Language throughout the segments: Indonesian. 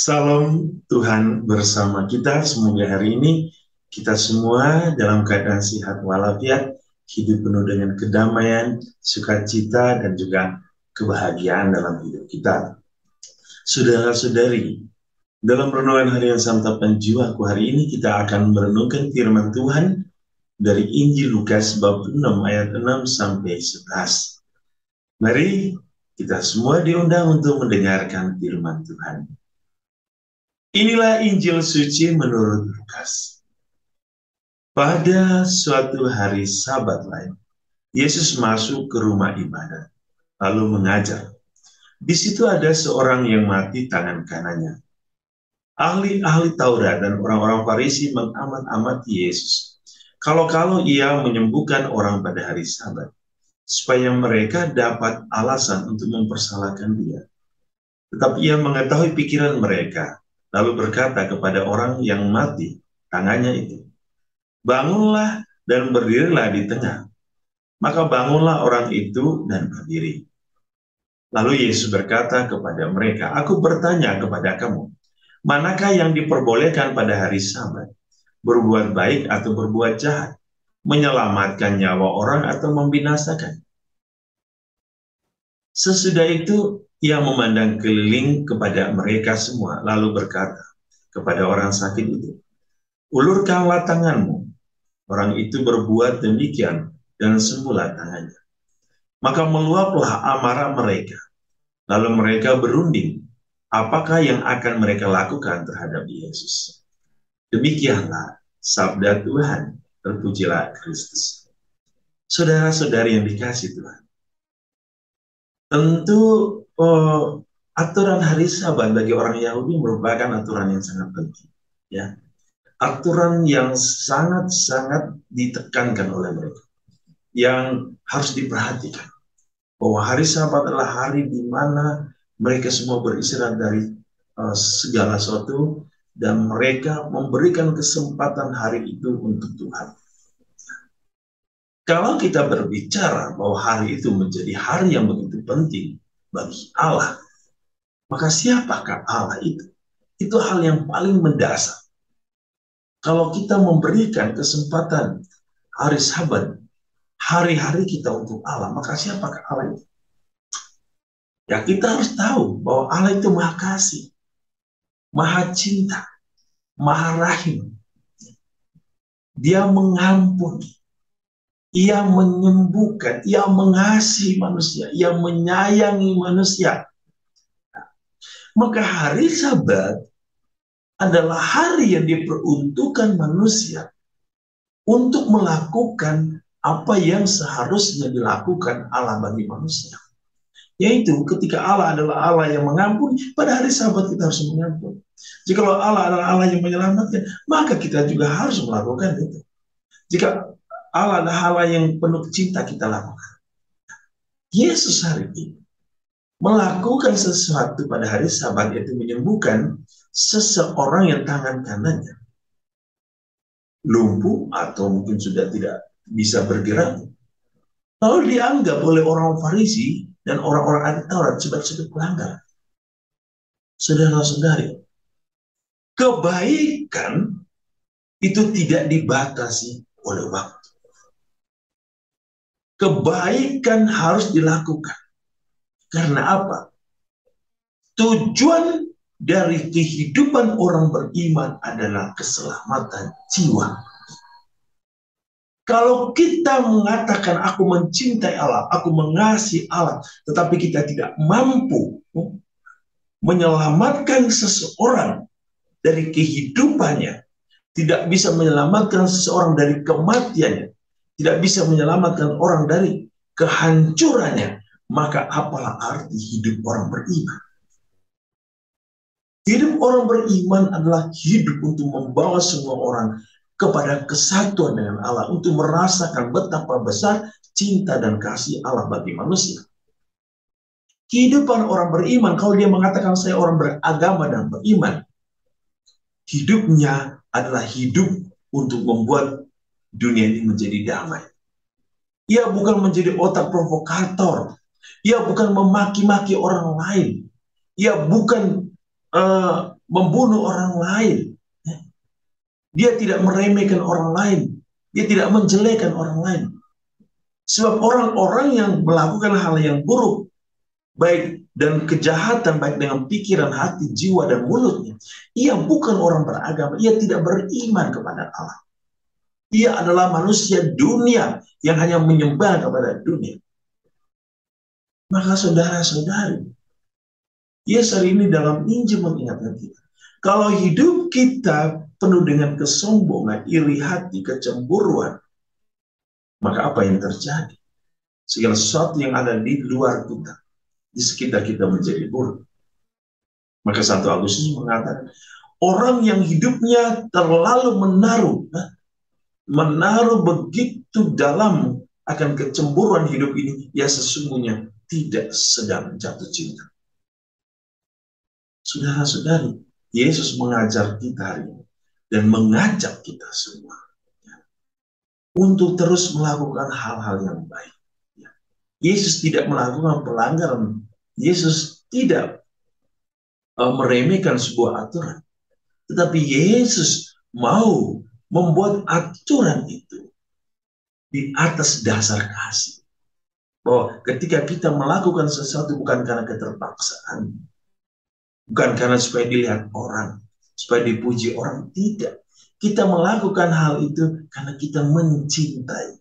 Salam Tuhan bersama kita. Semoga hari ini kita semua dalam keadaan sehat walafiat, hidup penuh dengan kedamaian, sukacita, dan juga kebahagiaan dalam hidup kita. Saudara-saudari, dalam renungan harian santapan jiwaku hari ini kita akan merenungkan firman Tuhan dari Injil Lukas bab 6 ayat 6 sampai 11. Mari kita semua diundang untuk mendengarkan firman Tuhan. Inilah Injil suci menurut Lukas. Pada suatu hari Sabat lain, Yesus masuk ke rumah ibadat, lalu mengajar. Di situ ada seorang yang mati tangan kanannya. Ahli-ahli Taurat dan orang-orang Farisi mengamat-amati Yesus. Kalau-kalau ia menyembuhkan orang pada hari Sabat, supaya mereka dapat alasan untuk mempersalahkan dia. Tetapi ia mengetahui pikiran mereka, lalu berkata kepada orang yang mati tangannya itu, "Bangunlah dan berdirilah di tengah." Maka bangunlah orang itu dan berdiri. Lalu Yesus berkata kepada mereka, "Aku bertanya kepada kamu, manakah yang diperbolehkan pada hari Sabat? Berbuat baik atau berbuat jahat? Menyelamatkan nyawa orang atau membinasakan?" Sesudah itu ia memandang keliling kepada mereka semua, lalu berkata kepada orang sakit itu, "Ulurkanlah tanganmu." Orang itu berbuat demikian dan sembuhlah tangannya. Maka meluaplah amarah mereka. Lalu mereka berunding, apakah yang akan mereka lakukan terhadap Yesus. Demikianlah sabda Tuhan. Terpujilah Kristus. Saudara-saudari yang dikasihi Tuhan, tentu aturan hari Sabat bagi orang Yahudi merupakan aturan yang sangat penting, ya. Aturan yang sangat-sangat ditekankan oleh mereka, yang harus diperhatikan, bahwa hari Sabat adalah hari di mana mereka semua beristirahat dari segala sesuatu, dan mereka memberikan kesempatan hari itu untuk Tuhan. Kalau kita berbicara bahwa hari itu menjadi hari yang begitu penting bagi Allah, maka siapakah Allah itu? Itu hal yang paling mendasar. Kalau kita memberikan kesempatan hari Sabat, hari-hari kita untuk Allah, maka siapakah Allah itu? Ya, kita harus tahu bahwa Allah itu Maha Kasih, Maha Cinta, Maha Rahim. Dia mengampuni, Ia menyembuhkan, Ia mengasihi manusia, Ia menyayangi manusia. Maka hari Sabat adalah hari yang diperuntukkan manusia untuk melakukan apa yang seharusnya dilakukan Allah bagi manusia. Yaitu ketika Allah adalah Allah yang mengampuni, pada hari Sabat kita harus mengampuni. Jika Allah adalah Allah yang menyelamatkan, maka kita juga harus melakukan itu. Jika Allah adalah Allah yang penuh cinta, kita lakukan. Yesus hari ini melakukan sesuatu pada hari Sabat, yaitu menyembuhkan seseorang yang tangan kanannya lumpuh atau mungkin sudah tidak bisa bergerak. Lalu dianggap oleh orang Farisi dan orang-orang ahli Taurat sebagai pelanggar. Saudara-saudari, kebaikan itu tidak dibatasi oleh waktu. Kebaikan harus dilakukan. Karena apa? Tujuan dari kehidupan orang beriman adalah keselamatan jiwa. Kalau kita mengatakan aku mencintai Allah, aku mengasihi Allah, tetapi kita tidak mampu menyelamatkan seseorang dari kehidupannya, tidak bisa menyelamatkan seseorang dari kematiannya, tidak bisa menyelamatkan orang dari kehancurannya, maka apalah arti hidup orang beriman? Hidup orang beriman adalah hidup untuk membawa semua orang kepada kesatuan dengan Allah, untuk merasakan betapa besar cinta dan kasih Allah bagi manusia. Kehidupan orang beriman, kalau dia mengatakan saya orang beragama dan beriman, hidupnya adalah hidup untuk membuat dunia ini menjadi damai. Ia bukan menjadi otak provokator. Ia bukan memaki-maki orang lain. Ia bukan membunuh orang lain. Dia tidak meremehkan orang lain. Dia tidak menjelekan orang lain. Sebab orang-orang yang melakukan hal yang buruk, baik dan kejahatan, baik dengan pikiran, hati, jiwa, dan mulutnya, ia bukan orang beragama. Ia tidak beriman kepada Allah. Ia adalah manusia dunia yang hanya menyembah kepada dunia. Maka saudara-saudari, Yesus hari ini dalam Injil mengingatkan kita, kalau hidup kita penuh dengan kesombongan, iri hati, kecemburuan, maka apa yang terjadi? Segala sesuatu yang ada di luar kita, di sekitar kita menjadi buruk. Maka 1 Agustus mengatakan, orang yang hidupnya terlalu menaruh begitu dalam akan kecemburuan hidup ini, ya sesungguhnya tidak sedang jatuh cinta. Saudara-saudari, Yesus mengajar kita hari ini dan mengajak kita semua untuk terus melakukan hal-hal yang baik. Yesus tidak melakukan pelanggaran. Yesus tidak meremehkan sebuah aturan. Tetapi Yesus mau membuat aturan itu di atas dasar kasih. Bahwa ketika kita melakukan sesuatu bukan karena keterpaksaan, bukan karena supaya dilihat orang, supaya dipuji orang, tidak. Kita melakukan hal itu karena kita mencintai.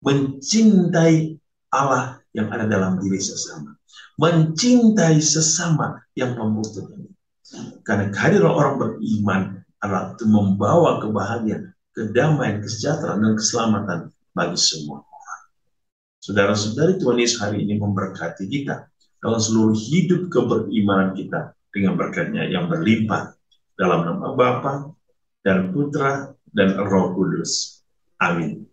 Mencintai Allah yang ada dalam diri sesama. Mencintai sesama yang membutuhkan. Karena kehadiran orang beriman adalah untuk membawa kebahagiaan, kedamaian, kesejahteraan, dan keselamatan bagi semua orang. Saudara-saudari, Tuhan Yesus hari ini memberkati kita dalam seluruh hidup keberimanan kita dengan berkat-Nya yang berlimpah, dalam nama Bapa dan Putra dan Roh Kudus. Amin.